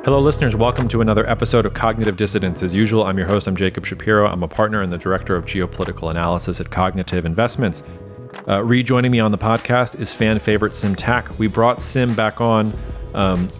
Hello, listeners. Welcome to another episode of Cognitive Dissidence. As usual, I'm your host. I'm Jacob Shapiro. I'm a partner and the director of geopolitical analysis at Cognitive Investments. Rejoining me on the podcast is fan favorite Sim Tack. We brought Sim back on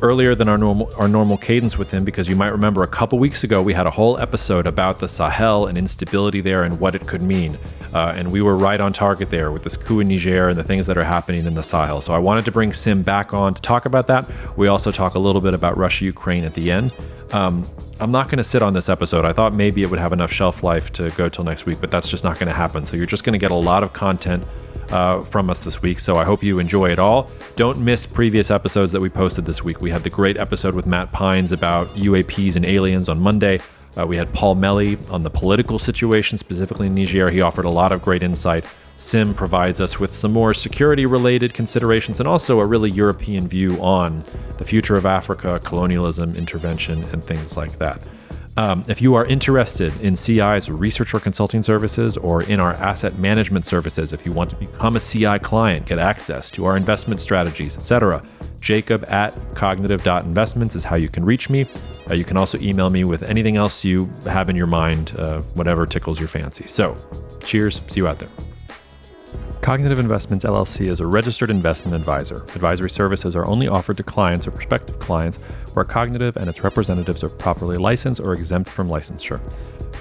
earlier than our normal cadence with him because you might remember a couple weeks ago we had a whole episode about the Sahel and instability there and what it could mean. And we were right on target there with this coup in Niger and the things that are happening in the Sahel. So I wanted to bring Sim back on to talk about that. We also talk a little bit about Russia-Ukraine at the end. I'm not going to sit on this episode. I thought maybe it would have enough shelf life to go till next week, but that's just not going to happen. So you're just going to get a lot of content from us this week. So I hope you enjoy it all. Don't miss previous episodes that we posted this week. We had the great episode with Matt Pines about UAPs and aliens on Monday. We had Paul Melly on the political situation, specifically in Niger. He offered a lot of great insight. Sim provides us with some more security-related considerations and also a really European view on the future of Africa, colonialism, intervention, and things like that. If you are interested in CI's research or consulting services or in our asset management services, if you want to become a CI client, get access to our investment strategies, etc., jacob@cognitive.investments is how you can reach me. You can also email me with anything else you have in your mind, whatever tickles your fancy. So, cheers. See you out there. Cognitive Investments LLC is a registered investment advisor. Advisory services are only offered to clients or prospective clients where Cognitive and its representatives are properly licensed or exempt from licensure.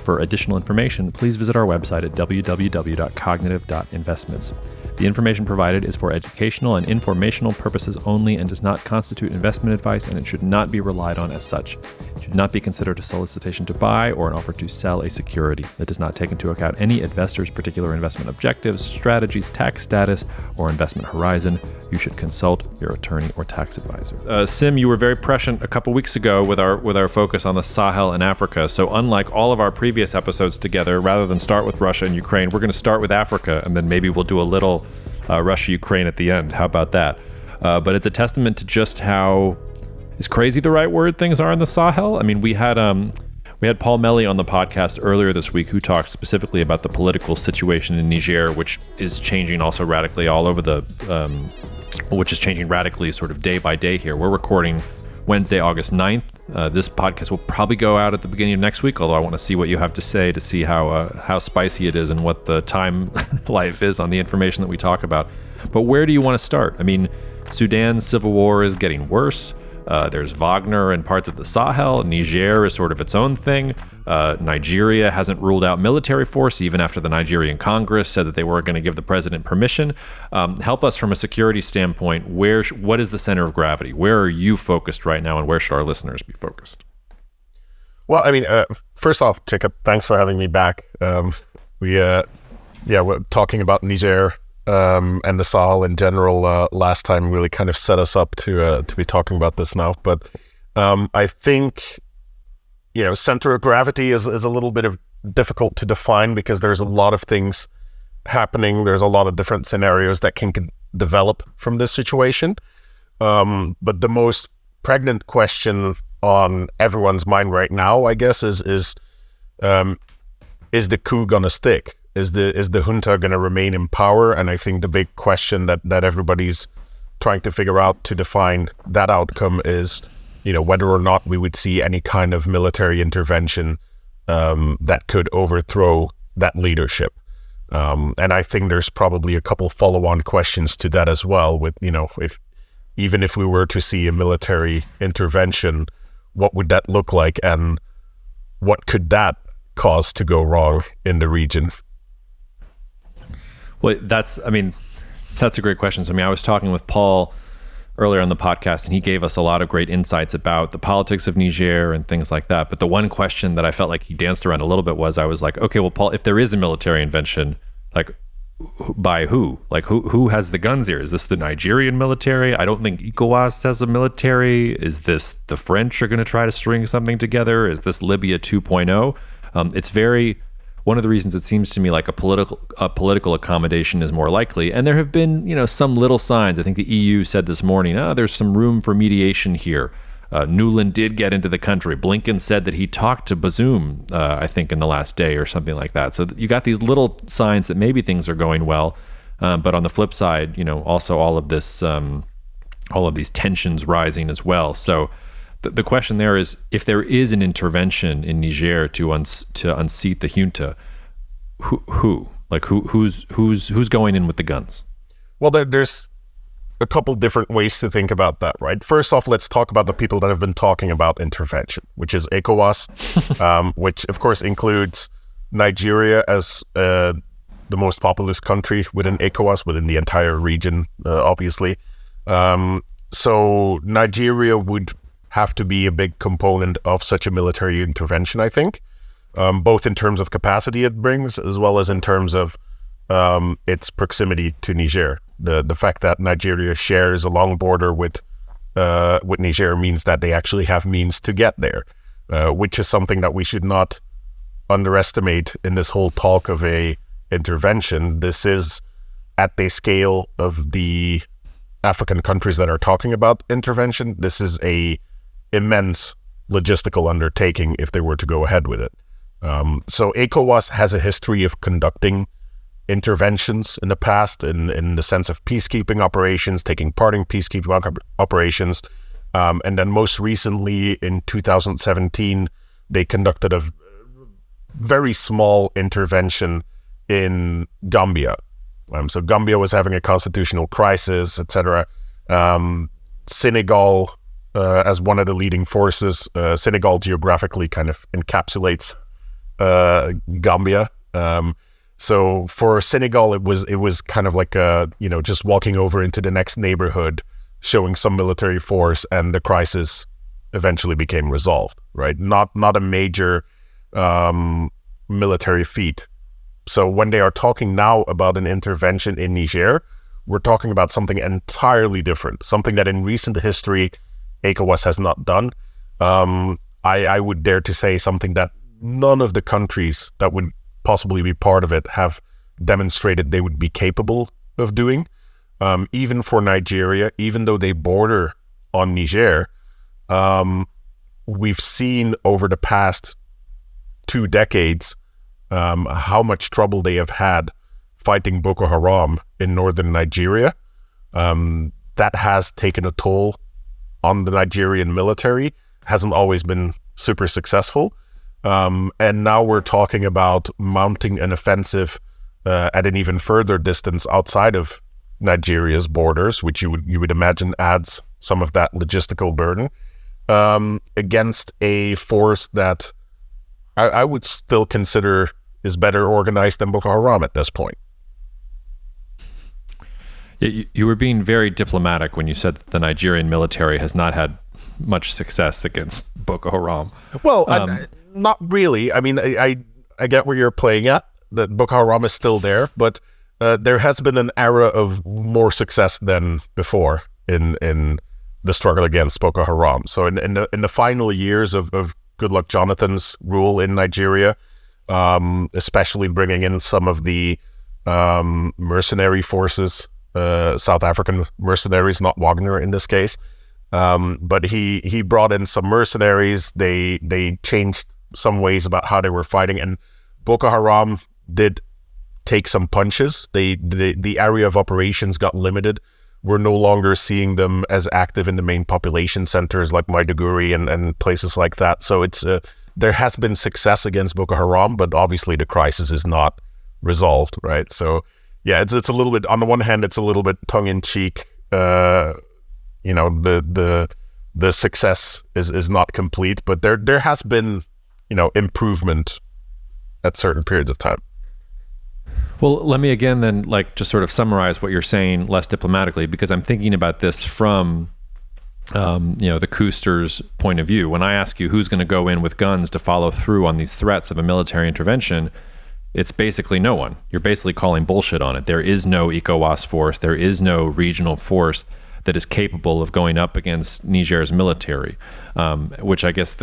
For additional information, please visit our website at www.cognitive.investments. The information provided is for educational and informational purposes only and does not constitute investment advice, and it should not be relied on as such. It should not be considered a solicitation to buy or an offer to sell a security. It does not take into account any investor's particular investment objectives, strategies, tax status, or investment horizon. You should consult your attorney or tax advisor. Sim, you were very prescient a couple weeks ago with our focus on the Sahel and Africa. So unlike all of our previous episodes together, rather than start with Russia and Ukraine, we're going to start with Africa, and then maybe we'll do a little Russia-Ukraine at the end. How about that? But it's a testament to just how, is crazy the right word, things are in the Sahel? I mean, we had Paul Melly on the podcast earlier this week who talked specifically about the political situation in Niger, which is changing also radically all over which is changing radically sort of day by day here. We're recording Wednesday, August 9th. This podcast will probably go out at the beginning of next week, although I want to see what you have to say to see how spicy it is and what the time life is on the information that we talk about. But where do you want to start? I mean, Sudan's civil war is getting worse. There's Wagner in parts of the Sahel. Niger is sort of its own thing. Nigeria hasn't ruled out military force, even after the Nigerian Congress said that they weren't going to give the president permission. Help us from a security standpoint. What is the center of gravity? Where are you focused right now, and where should our listeners be focused? Well, I mean, first off, Jacob, thanks for having me back. We're talking about Niger and the Sahel in general last time really kind of set us up to be talking about this now. But I think, center of gravity is a little bit of difficult to define because there's a lot of things happening. There's a lot of different scenarios that can develop from this situation. But the most pregnant question on everyone's mind right now, I guess, is the coup gonna stick? Is the junta going to remain in power? And I think the big question that everybody's trying to figure out to define that outcome is, whether or not we would see any kind of military intervention that could overthrow that leadership. And I think there's probably a couple follow-on questions to that as well. With even if we were to see a military intervention, what would that look like, and what could that cause to go wrong in the region? Well, that's a great question. So, I was talking with Paul earlier on the podcast, and he gave us a lot of great insights about the politics of Niger and things like that. But the one question that I felt like he danced around a little bit was, I was like, okay, well, Paul, if there is a military intervention, like, by who? Like, who has the guns here? Is this the Nigerian military? I don't think ECOWAS has a military. Is this the French are going to try to string something together? Is this Libya 2.0? It's very... One of the reasons it seems to me like a political accommodation is more likely, and there have been, some little signs. I think the EU said this morning, there's some room for mediation here. Nuland did get into the country. Blinken said that he talked to Bazoum, I think, in the last day or something like that. So you got these little signs that maybe things are going well, but on the flip side, also all of these tensions rising as well. So the question there is, if there is an intervention in Niger to unseat the junta, who's going in with the guns? Well, there's a couple different ways to think about that, right? First off, let's talk about the people that have been talking about intervention, which is ECOWAS, which of course includes Nigeria as the most populous country within ECOWAS, within the entire region, obviously. So Nigeria would have to be a big component of such a military intervention, I think, both in terms of capacity it brings, as well as in terms of its proximity to Niger. The fact that Nigeria shares a long border with Niger means that they actually have means to get there, which is something that we should not underestimate in this whole talk of a intervention. This is at the scale of the African countries that are talking about intervention. This is a immense logistical undertaking if they were to go ahead with it. So ECOWAS has a history of conducting interventions in the past in the sense of peacekeeping operations, taking part in peacekeeping operations. And then most recently in 2017, they conducted a very small intervention in Gambia. So Gambia was having a constitutional crisis, etc. Senegal, as one of the leading forces, Senegal geographically kind of encapsulates Gambia. So for Senegal, it was kind of like just walking over into the next neighborhood, showing some military force, and the crisis eventually became resolved. Right? Not a major military feat. So when they are talking now about an intervention in Niger, we're talking about something entirely different, something that in recent history ECOWAS has not done. I would dare to say something that none of the countries that would possibly be part of it have demonstrated they would be capable of doing. Even for Nigeria, even though they border on Niger, we've seen over the past 2 decades how much trouble they have had fighting Boko Haram in northern Nigeria. That has taken a toll on the Nigerian military, hasn't always been super successful. And now we're talking about mounting an offensive at an even further distance outside of Nigeria's borders, which you would imagine adds some of that logistical burden, against a force that I would still consider is better organized than Boko Haram at this point. You were being very diplomatic when you said that the Nigerian military has not had much success against Boko Haram. Well, not really. I mean, I get where you're playing at, that Boko Haram is still there, but there has been an era of more success than before in the struggle against Boko Haram. So in the final years of Goodluck Jonathan's rule in Nigeria, especially bringing in some of the mercenary forces, South African mercenaries, not Wagner in this case, but he brought in some mercenaries. They changed some ways about how they were fighting, and Boko Haram did take some punches. The area of operations got limited. We're no longer seeing them as active in the main population centers like Maiduguri and places like that. So it's there has been success against Boko Haram, but obviously the crisis is not resolved, right? So yeah, it's a little bit, on the one hand, it's a little bit tongue-in-cheek. The success is not complete, but there has been, improvement at certain periods of time. Well, let me again then just sort of summarize what you're saying less diplomatically, because I'm thinking about this from the Kooster's point of view. When I ask you who's going to go in with guns to follow through on these threats of a military intervention, it's basically no one. You're basically calling bullshit on it. There is no ECOWAS force. There is no regional force that is capable of going up against Niger's military, which I guess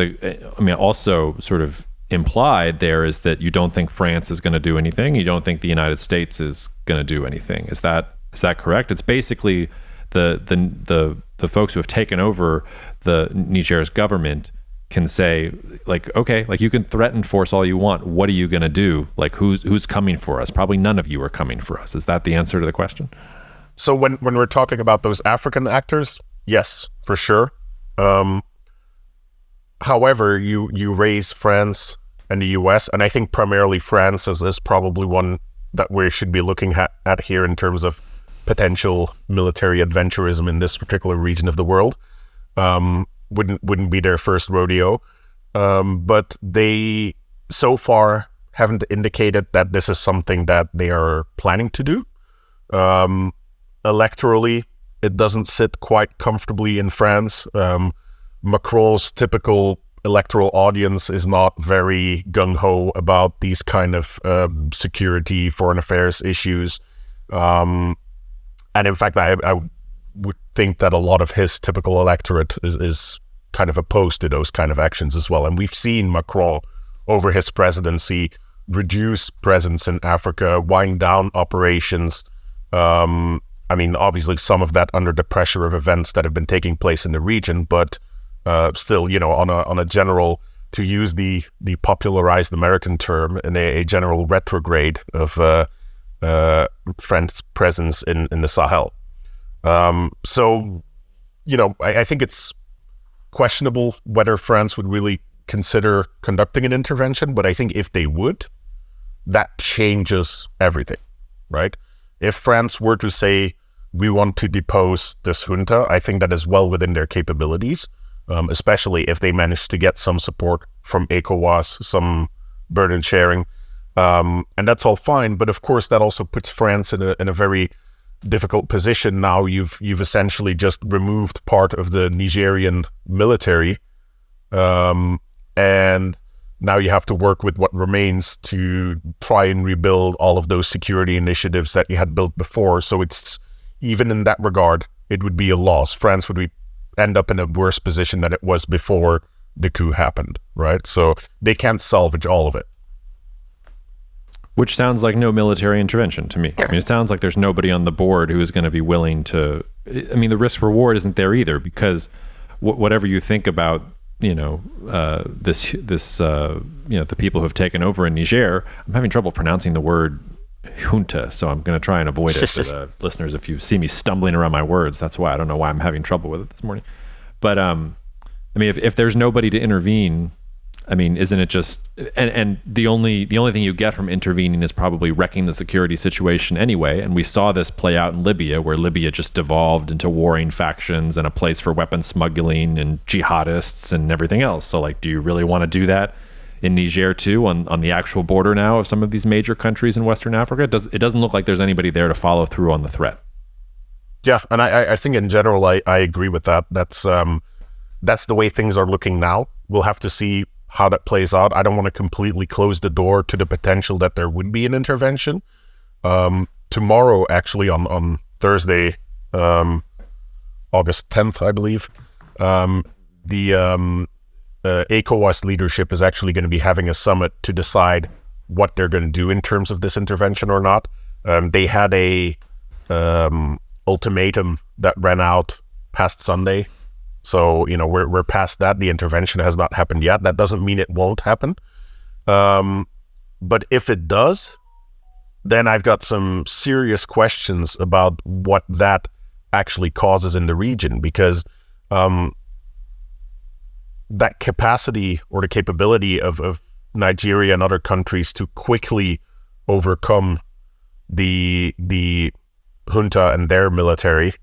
also sort of implied there is that you don't think France is going to do anything. You don't think the United States is going to do anything. Is that correct? It's basically the folks who have taken over the Niger's government can say, okay, you can threaten force all you want. What are you going to do? Who's coming for us? Probably none of you are coming for us. Is that the answer to the question? So when we're talking about those African actors, yes, for sure. However, you raise France and the US, and I think primarily France is probably one that we should be looking at here in terms of potential military adventurism in this particular region of the world. Wouldn't be their first rodeo, but they so far haven't indicated that this is something that they are planning to do. Electorally, it doesn't sit quite comfortably in France. Macron's typical electoral audience is not very gung-ho about these kind of security, foreign affairs issues. And in fact, I would think that a lot of his typical electorate is kind of opposed to those kind of actions as well. And we've seen Macron, over his presidency, reduce presence in Africa, wind down operations. I mean, obviously some of that under the pressure of events that have been taking place in the region, but still, you know, on a general, to use the popularized American term, in a general retrograde of France's presence in the Sahel. So, you know, I think it's questionable whether France would really consider conducting an intervention, but I think if they would, that changes everything, right? If France were to say, we want to depose this junta, I think that is well within their capabilities, especially if they manage to get some support from ECOWAS, some burden sharing, and that's all fine. But of course, that also puts France in a very difficult position. Now you've essentially just removed part of the Nigerian military, and now you have to work with what remains to try and rebuild all of those security initiatives that you had built before. So it's, even in that regard, it would be a loss. France would end up in a worse position than it was before the coup happened, right? So they can't salvage all of it. Which sounds like no military intervention to me. I mean, it sounds like there's nobody on the board who is going to be willing to... I mean, the risk reward isn't there either, because whatever you think about, you know, this you know, the people who have taken over in Niger, I'm having trouble pronouncing the word junta, so I'm going to try and avoid it for the listeners. If you see me stumbling around my words, that's why. I don't know why I'm having trouble with it this morning. But I mean, if there's nobody to intervene, I mean, isn't it just, and the only thing you get from intervening is probably wrecking the security situation anyway. And we saw this play out in Libya, where Libya just devolved into warring factions and a place for weapon smuggling and jihadists and everything else. So like, do you really want to do that in Niger too, on the actual border now of some of these major countries in Western Africa? It doesn't look like there's anybody there to follow through on the threat. Yeah, and I think in general, I agree with that. That's the way things are looking now. We'll have to see how that plays out. I don't want to completely close the door to the potential that there would be an intervention. Tomorrow, actually, on Thursday, August 10th, I believe, the ECOWAS leadership is actually going to be having a summit to decide what they're going to do in terms of this intervention or not. They had a ultimatum that ran out past Sunday. So, you know, we're past that. The intervention has not happened yet. That doesn't mean it won't happen. But if it does, then I've got some serious questions about what that actually causes in the region, because that capacity or the capability of Nigeria and other countries to quickly overcome the junta and their military,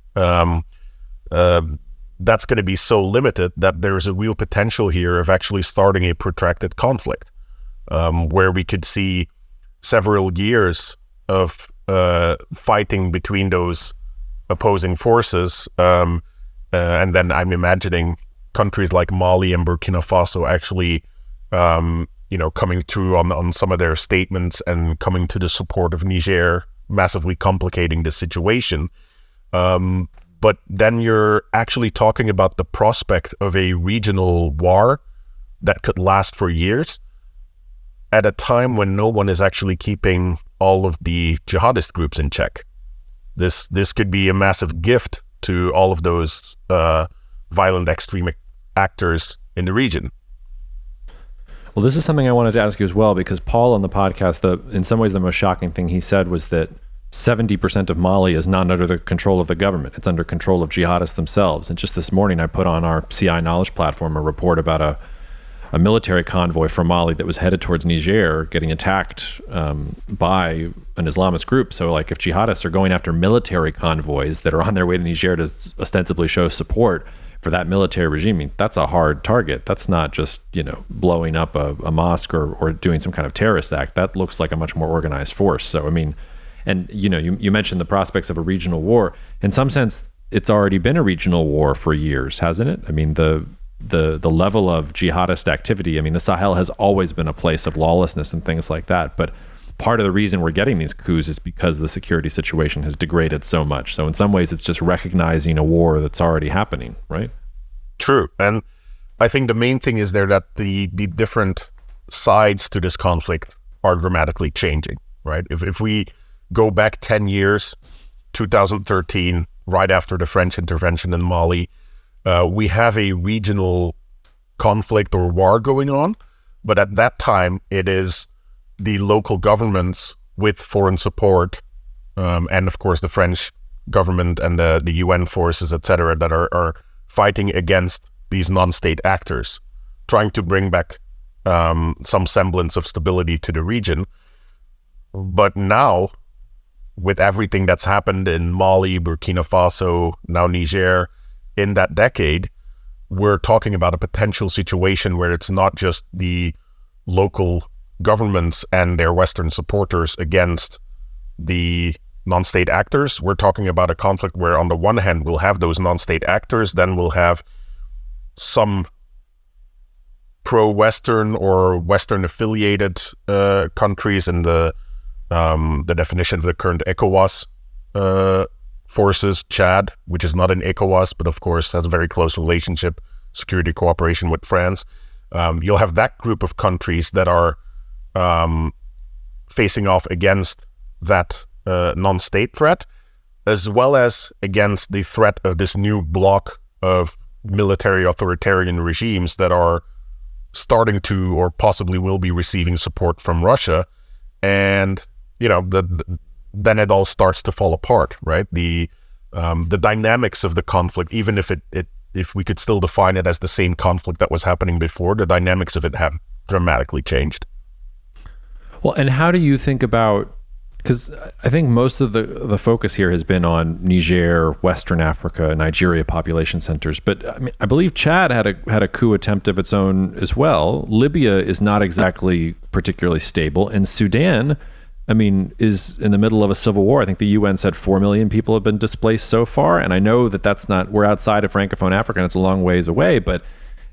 that's going to be so limited that there's a real potential here of actually starting a protracted conflict, where we could see several years of fighting between those opposing forces. And then I'm imagining countries like Mali and Burkina Faso actually, you know, coming through on some of their statements and coming to the support of Niger, massively complicating the situation. But then you're actually talking about the prospect of a regional war that could last for years at a time when no one is actually keeping all of the jihadist groups in check. This could be a massive gift to all of those violent extreme actors in the region. Well, this is something I wanted to ask you as well, because Paul on the podcast, in some ways the most shocking thing he said was that 70% of Mali is not under the control of the government. It's under control of jihadists themselves. And just this morning, I put on our CI knowledge platform a report about a military convoy from Mali that was headed towards Niger getting attacked by an Islamist group. So like if jihadists are going after military convoys that are on their way to Niger to ostensibly show support for that military regime, I mean, that's a hard target. That's not just, blowing up a mosque or doing some kind of terrorist act. That looks like a much more organized force. So, I mean, and you mentioned the prospects of a regional war. In some sense, it's already been a regional war for years, hasn't it? I mean, the level of jihadist activity, I mean, the Sahel has always been a place of lawlessness and things like that. But part of the reason we're getting these coups is because the security situation has degraded so much. So in some ways, it's just recognizing a war that's already happening, right? True. And I think the main thing is there that the different sides to this conflict are dramatically changing, right? If we go back 10 years, 2013, right after the French intervention in Mali, we have a regional conflict or war going on. But at that time, it is the local governments with foreign support, and of course the French government and the UN forces, etc., that are fighting against these non-state actors, trying to bring back some semblance of stability to the region. But now, with everything that's happened in Mali, Burkina Faso, now Niger, in that decade, we're talking about a potential situation where it's not just the local governments and their Western supporters against the non-state actors. We're talking about a conflict where on the one hand, we'll have those non-state actors, then we'll have some pro-Western or Western-affiliated countries in the definition of the current ECOWAS forces, Chad, which is not in ECOWAS, but of course has a very close relationship, security cooperation with France. You'll have that group of countries that are facing off against that non-state threat, as well as against the threat of this new bloc of military authoritarian regimes that are starting to or possibly will be receiving support from Russia. And, then it all starts to fall apart, right? The dynamics of the conflict, even if we could still define it as the same conflict that was happening before, the dynamics of it have dramatically changed. Well, and how do you think about, because I think most of the focus here has been on Niger, Western Africa, Nigeria population centers, but I mean, I believe Chad had a coup attempt of its own as well. Libya is not exactly particularly stable, and Sudan, I mean, is in the middle of a civil war. I think the UN said 4 million people have been displaced so far, and I know that's not, we're outside of Francophone Africa and it's a long ways away, but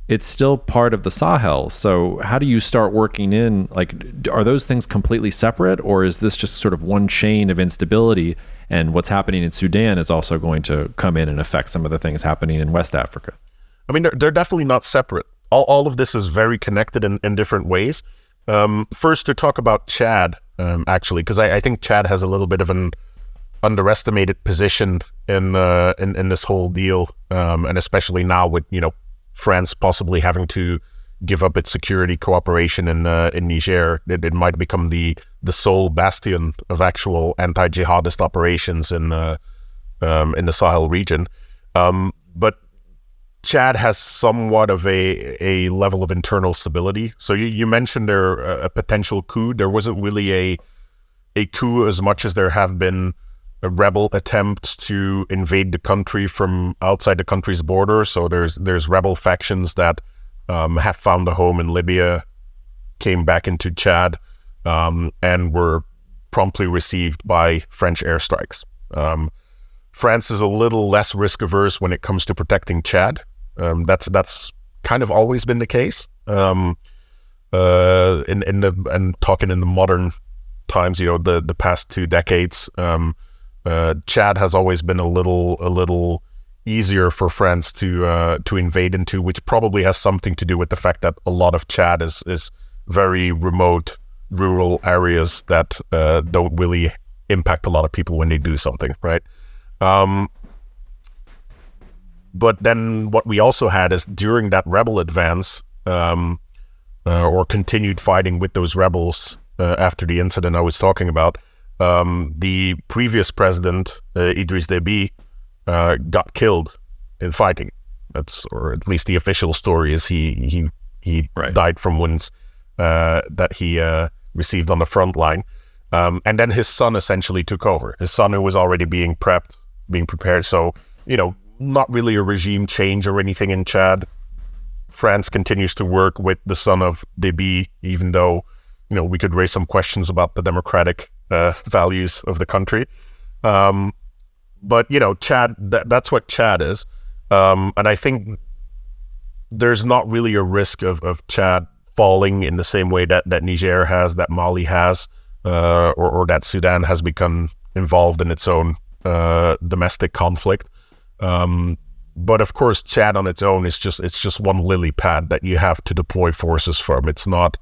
it's still part of the Sahel. So how do you start working in, like, are those things completely separate, or is this just sort of one chain of instability, and what's happening in Sudan is also going to come in and affect some of the things happening in West Africa? I mean, they're definitely not separate. All of this is very connected in different ways. First, to talk about Chad, actually, because I think Chad has a little bit of an underestimated position in this whole deal, and especially now with France possibly having to give up its security cooperation in Niger. It might become the sole bastion of actual anti-jihadist operations in the Sahel region. But Chad has somewhat of a level of internal stability. So you mentioned there a potential coup. There wasn't really a coup as much as there have been rebel attempts to invade the country from outside the country's border. So there's rebel factions that have found a home in Libya, came back into Chad, and were promptly received by French airstrikes. France is a little less risk averse when it comes to protecting Chad. That's kind of always been the case. And talking in the modern times, the past 2 decades, Chad has always been a little easier for France to invade into, which probably has something to do with the fact that a lot of Chad is very remote, rural areas that don't really impact a lot of people when they do something, right? But then what we also had is during that rebel advance, or continued fighting with those rebels after the incident I was talking about, the previous president, Idriss Déby, got killed in fighting. Or at least the official story is he He Right. died from wounds that he received on the front line. And then his son essentially took over. His son, who was already being prepared. So, not really a regime change or anything in Chad. France continues to work with the son of Déby, even though, we could raise some questions about the democratic values of the country. But, Chad, that's what Chad is. And I think there's not really a risk of Chad falling in the same way that Niger has, that Mali has, or that Sudan has become involved in its own domestic conflict. But of course, Chad on its own is just one lily pad that you have to deploy forces from. It's not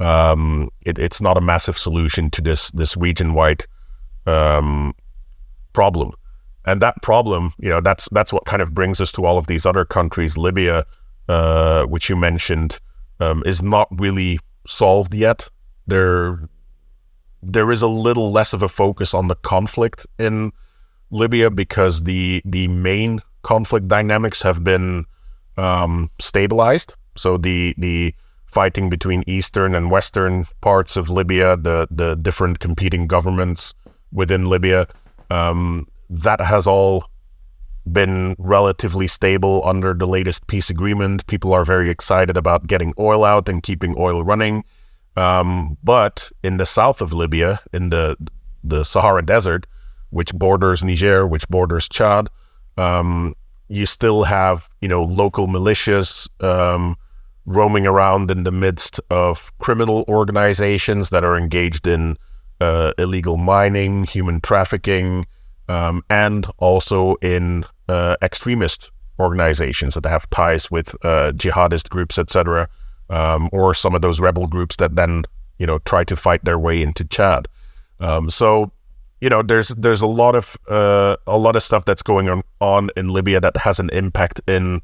it's not a massive solution to this region-wide problem. And that problem, that's what kind of brings us to all of these other countries. Libya, which you mentioned, is not really solved yet. There is a little less of a focus on the conflict in Libya because the main conflict dynamics have been stabilized. So the fighting between eastern and western parts of Libya, the different competing governments within Libya, that has all been relatively stable under the latest peace agreement. People are very excited about getting oil out and keeping oil running. But in the south of Libya, in the Sahara Desert, which borders Niger, which borders Chad, you still have, local militias roaming around in the midst of criminal organizations that are engaged in illegal mining, human trafficking, and also in extremist organizations that have ties with jihadist groups, etc., or some of those rebel groups that then, try to fight their way into Chad. So, there's a lot of stuff that's going on in Libya that has an impact in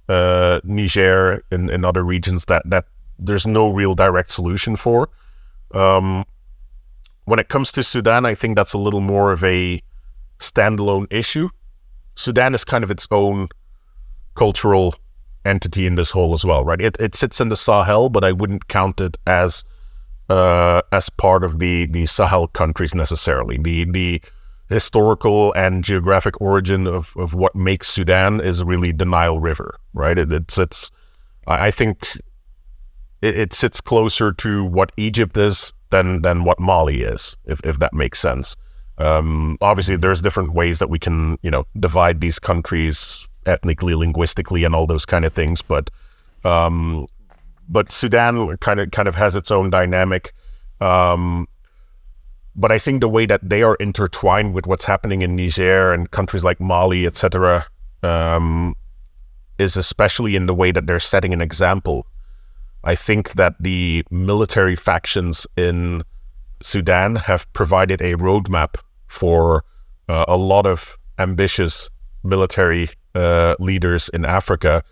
Niger, in other regions that there's no real direct solution for. When it comes to Sudan, I think that's a little more of a standalone issue. Sudan is kind of its own cultural entity in this whole as well, right? It sits in the Sahel, but I wouldn't count it as part of the Sahel countries necessarily. The historical and geographic origin of what makes Sudan is really the Nile River, right? I think it sits closer to what Egypt is than what Mali is, if that makes sense. Obviously, there's different ways that we can, divide these countries ethnically, linguistically, and all those kind of things. But Sudan kind of has its own dynamic. But I think the way that they are intertwined with what's happening in Niger and countries like Mali, etc., is especially in the way that they're setting an example. I think that the military factions in Sudan have provided a roadmap for a lot of ambitious military leaders in Africa,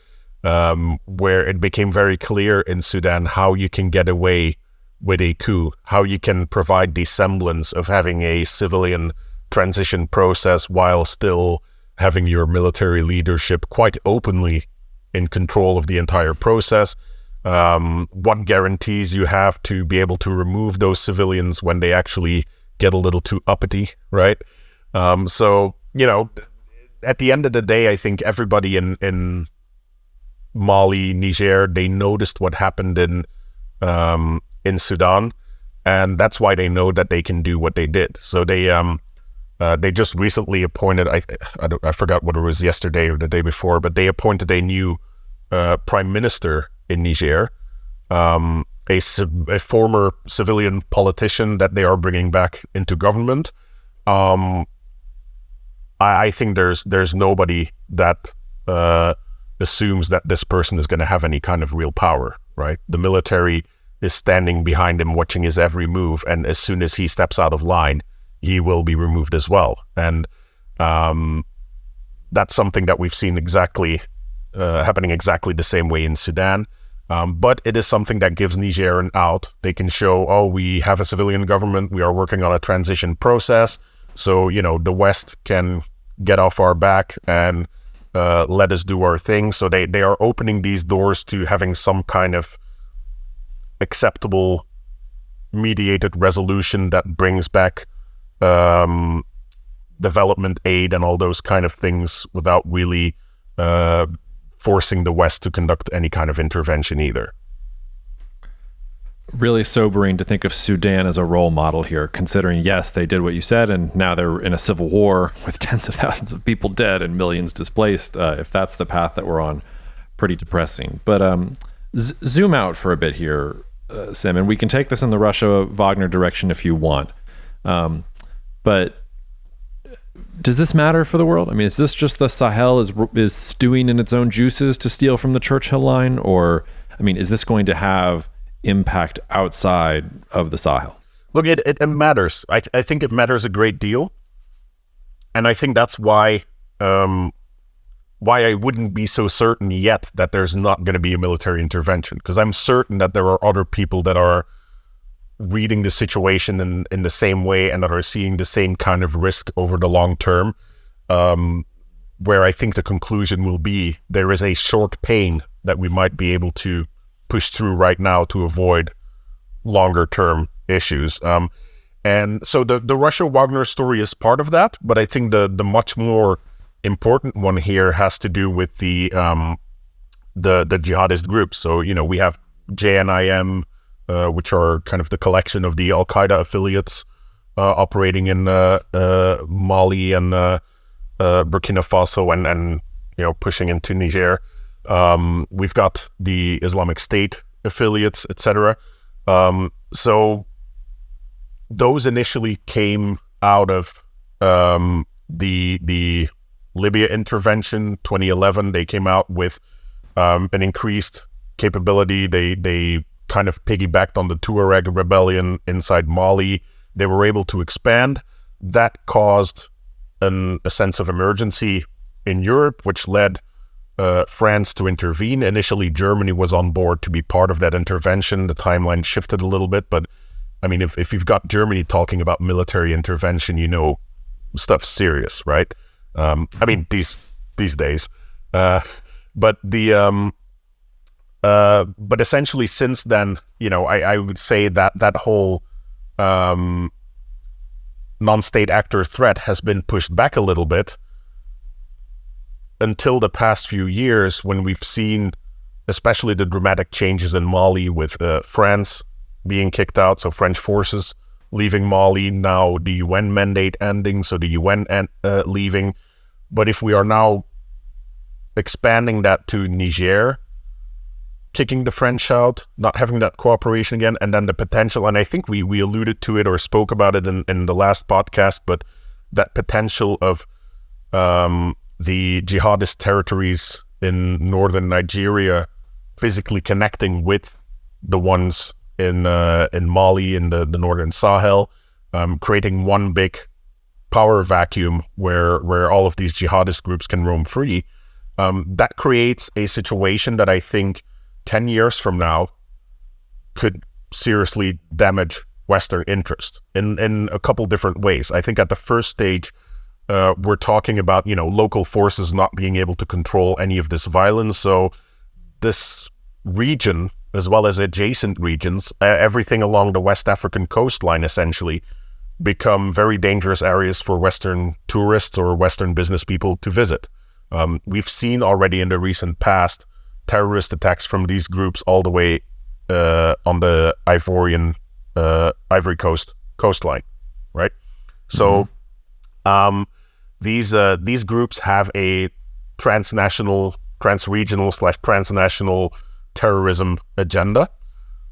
where it became very clear in Sudan how you can get away with a coup, how you can provide the semblance of having a civilian transition process while still having your military leadership quite openly in control of the entire process. What guarantees you have to be able to remove those civilians when they actually get a little too uppity, right? So, at the end of the day, I think everybody in Mali, Niger, they noticed what happened in Sudan, and that's why they know that they can do what they did. So they just recently appointed, I forgot what it was, yesterday or the day before, but they appointed a new prime minister in Niger, a former civilian politician that they are bringing back into government. I think there's nobody that assumes that this person is going to have any kind of real power, right? The military is standing behind him, watching his every move, and as soon as he steps out of line, he will be removed as well. And that's something that we've seen happening exactly the same way in Sudan. But it is something that gives Niger an out. They can show, we have a civilian government, we are working on a transition process, so, the West can get off our back and let us do our thing. So they are opening these doors to having some kind of acceptable mediated resolution that brings back development aid and all those kind of things without really forcing the West to conduct any kind of intervention either. Really sobering to think of Sudan as a role model here, considering, yes, they did what you said, and now they're in a civil war with tens of thousands of people dead and millions displaced. If that's the path that we're on, pretty depressing. But zoom out for a bit here, Sim, and we can take this in the Russia-Wagner direction if you want. But does this matter for the world? I mean, is this just the Sahel is stewing in its own juices to steal from the Churchill line? Or, I mean, is this going to have impact outside of the Sahel? Look, it matters. I think it matters a great deal. And I think that's why I wouldn't be so certain yet that there's not going to be a military intervention. Because I'm certain that there are other people that are reading the situation in the same way and that are seeing the same kind of risk over the long term, where I think the conclusion will be there is a short pain that we might be able to push through right now to avoid longer term issues. And so the Russia-Wagner story is part of that, but I think the much more important one here has to do with the jihadist groups. So, we have JNIM, which are kind of the collection of the Al-Qaeda affiliates operating in Mali and Burkina Faso and pushing into Niger. We've got the Islamic State affiliates, etc. So those initially came out of the Libya intervention, 2011. They came out with an increased capability. They kind of piggybacked on the Tuareg rebellion inside Mali. They were able to expand. That caused a sense of emergency in Europe, which led France to intervene. Initially, Germany was on board to be part of that intervention. The timeline shifted a little bit, but I mean, if you've got Germany talking about military intervention, stuff's serious, right? I mean, these days. But essentially since then, I would say that whole non-state actor threat has been pushed back a little bit until the past few years, when we've seen especially the dramatic changes in Mali with France being kicked out, so French forces leaving Mali, now the UN mandate ending, so the UN leaving. But if we are now expanding that to Niger, kicking the French out, not having that cooperation again, and then the potential, and I think we alluded to it or spoke about it in the last podcast, but that potential of the jihadist territories in northern Nigeria physically connecting with the ones in Mali, in the northern Sahel, creating one big power vacuum where all of these jihadist groups can roam free. That creates a situation that I think 10 years from now could seriously damage Western interest in a couple different ways. I think at the first stage, we're talking about, local forces not being able to control any of this violence. So this region, as well as adjacent regions, everything along the West African coastline, essentially, become very dangerous areas for Western tourists or Western business people to visit. We've seen already in the recent past terrorist attacks from these groups all the way on the Ivory Coast coastline, right? So these groups have a transregional / transnational terrorism agenda.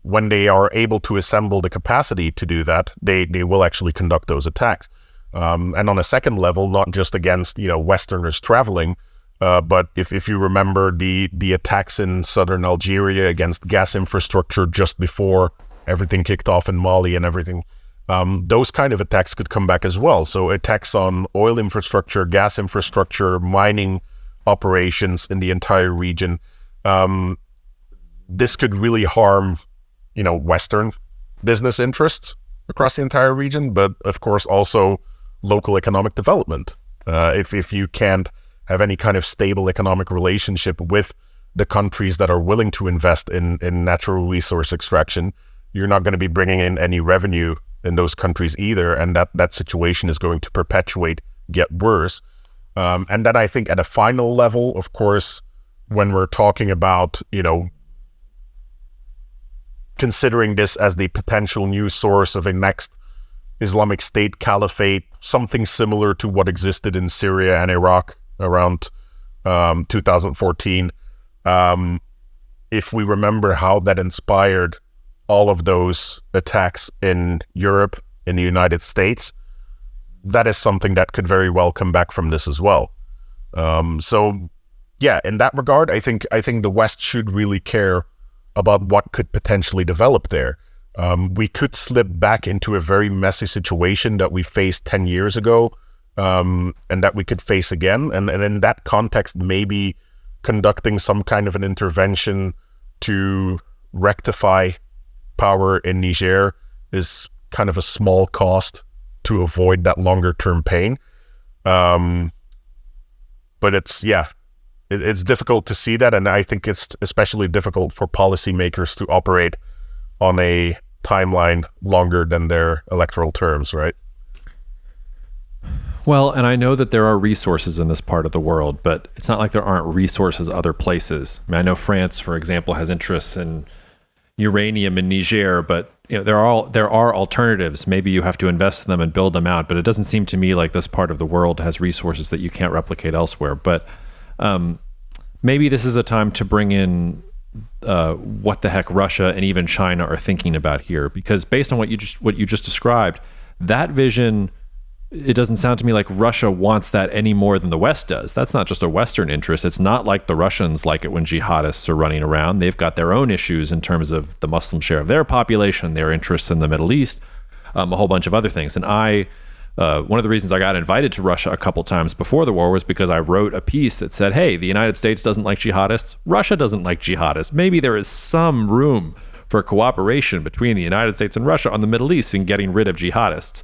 When they are able to assemble the capacity to do that, they will actually conduct those attacks. And on a second level, not just against Westerners traveling, but if you remember the attacks in southern Algeria against gas infrastructure just before everything kicked off in Mali and everything, those kind of attacks could come back as well. So attacks on oil infrastructure, gas infrastructure, mining operations in the entire region. This could really harm, Western business interests across the entire region, but of course also local economic development. If you can't have any kind of stable economic relationship with the countries that are willing to invest in natural resource extraction, you're not going to be bringing in any revenue in those countries either, and that situation is going to perpetuate, get worse. And then I think at a final level, of course, when we're talking about, considering this as the potential new source of a next Islamic State caliphate, something similar to what existed in Syria and Iraq around 2014, if we remember how that inspired all of those attacks in Europe, in the United States, that is something that could very well come back from this as well. So yeah, in that regard, I think the West should really care about what could potentially develop there. We could slip back into a very messy situation that we faced 10 years ago, and that we could face again. And in that context, maybe conducting some kind of an intervention to rectify power in Niger is kind of a small cost to avoid that longer term pain. But it's difficult to see that, and I think it's especially difficult for policymakers to operate on a timeline longer than their electoral terms, right? Well, and I know that there are resources in this part of the world, but it's not like there aren't resources other places. I know France, for example, has interests in uranium in Niger, but there are alternatives. Maybe you have to invest in them and build them out, but it doesn't seem to me like this part of the world has resources that you can't replicate elsewhere. But maybe this is a time to bring in what the heck Russia and even China are thinking about here, because based on what you just described, that vision, it doesn't sound to me like Russia wants that any more than the West does. That's not just a Western interest. It's not like the Russians like it when jihadists are running around. They've got their own issues in terms of the Muslim share of their population, their interests in the Middle East, a whole bunch of other things. And one of the reasons I got invited to Russia a couple times before the war was because I wrote a piece that said, hey, the United States doesn't like jihadists. Russia doesn't like jihadists. Maybe there is some room for cooperation between the United States and Russia on the Middle East in getting rid of jihadists.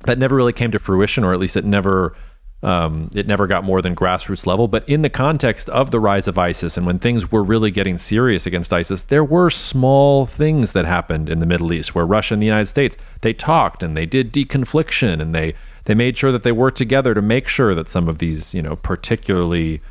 That never really came to fruition, or at least it never got more than grassroots level. But in the context of the rise of ISIS, and when things were really getting serious against ISIS, there were small things that happened in the Middle East where Russia and the United States, they talked and they did deconfliction, and they made sure that they worked together to make sure that some of these, particularly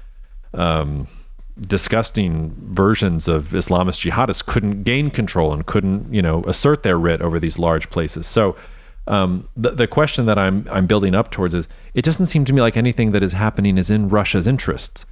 disgusting versions of Islamist jihadists couldn't gain control and couldn't, assert their writ over these large places. So the question that I'm building up towards is, it doesn't seem to me like anything that is happening is in Russia's interests.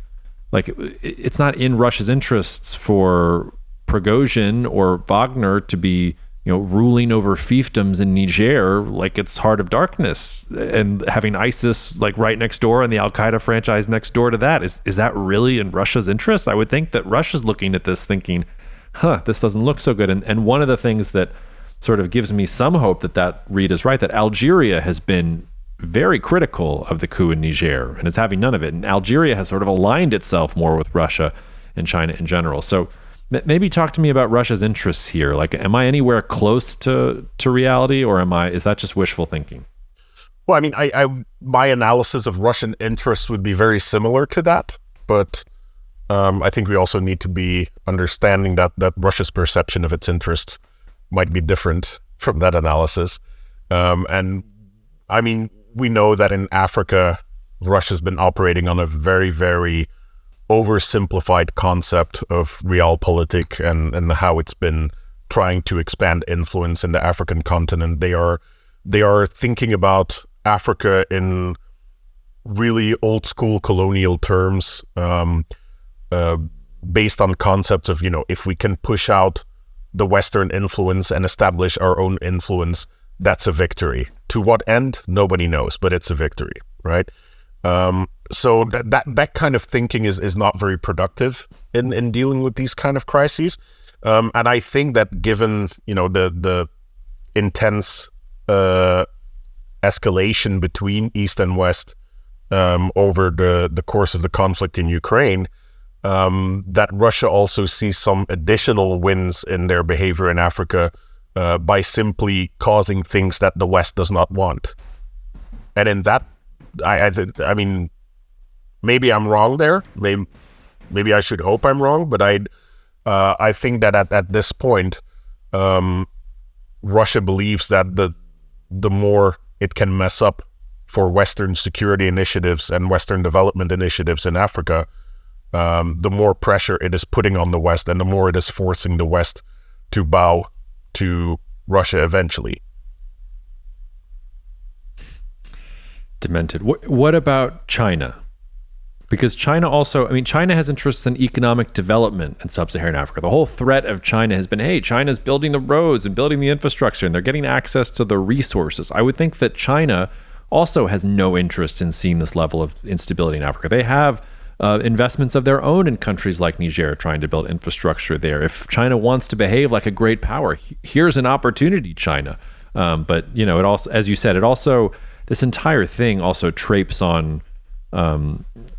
Like, it's not in Russia's interests for Prigozhin or Wagner to be, ruling over fiefdoms in Niger like it's Heart of Darkness, and having ISIS like right next door and the Al-Qaeda franchise next door to that. Is that really in Russia's interest? I would think that Russia's looking at this thinking, this doesn't look so good. And one of the things that sort of gives me some hope that read is right, that Algeria has been very critical of the coup in Niger and is having none of it. And Algeria has sort of aligned itself more with Russia and China in general. So maybe talk to me about Russia's interests here. Like, am I anywhere close to reality, or is that just wishful thinking? Well, I mean, my analysis of Russian interests would be very similar to that, but I think we also need to be understanding that Russia's perception of its interests might be different from that analysis. And I mean, we know that in Africa, Russia's been operating on a very, very oversimplified concept of realpolitik and how it's been trying to expand influence in the African continent. They are thinking about Africa in really old school colonial terms, based on concepts of, if we can push out the Western influence and establish our own influence, that's a victory. To what end? Nobody knows, but it's a victory, right? So that kind of thinking is not very productive in dealing with these kind of crises. And I think that given, the intense escalation between East and West over the course of the conflict in Ukraine, that Russia also sees some additional wins in their behavior in Africa by simply causing things that the West does not want. And in that, I mean, maybe I'm wrong there. Maybe I should hope I'm wrong, but I think that at this point, Russia believes that the more it can mess up for Western security initiatives and Western development initiatives in Africa, the more pressure it is putting on the West, and the more it is forcing the West to bow to Russia eventually. Demented. What about China? Because China also, China has interests in economic development in sub-Saharan Africa. The whole threat of China has been, hey, China's building the roads and building the infrastructure, and they're getting access to the resources. I would think that China also has no interest in seeing this level of instability in Africa. They have investments of their own in countries like Niger trying to build infrastructure there. If China wants to behave like a great power, here's an opportunity, China. But, it also, as you said, this entire thing also trapes on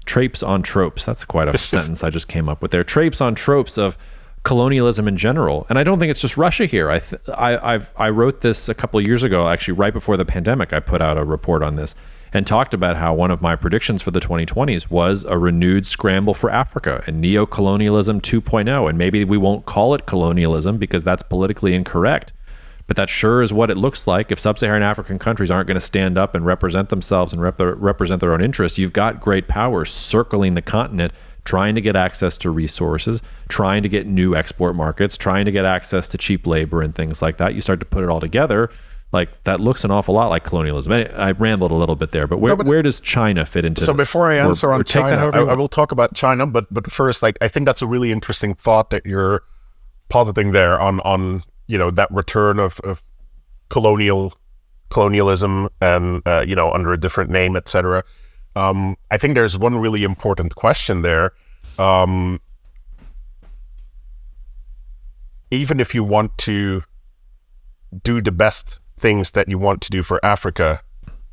tropes. That's quite a sentence I just came up with there. Trapes on tropes of colonialism in general. And I don't think it's just Russia here. I wrote this a couple of years ago, actually right before the pandemic. I put out a report on this and talked about how one of my predictions for the 2020s was a renewed scramble for Africa and neocolonialism 2.0. And maybe we won't call it colonialism because that's politically incorrect. But that sure is what it looks like. If sub-Saharan African countries aren't going to stand up and represent themselves and represent their own interests, you've got great powers circling the continent, trying to get access to resources, trying to get new export markets, trying to get access to cheap labor and things like that. You start to put it all together, like that looks an awful lot like colonialism. I rambled a little bit there, but where does China fit into this? So before I answer on China, I will talk about China, but first, I think that's a really interesting thought that you're positing there on that return of colonialism and under a different name, etc. I think there's one really important question there. Even if you want to do the best things that you want to do for Africa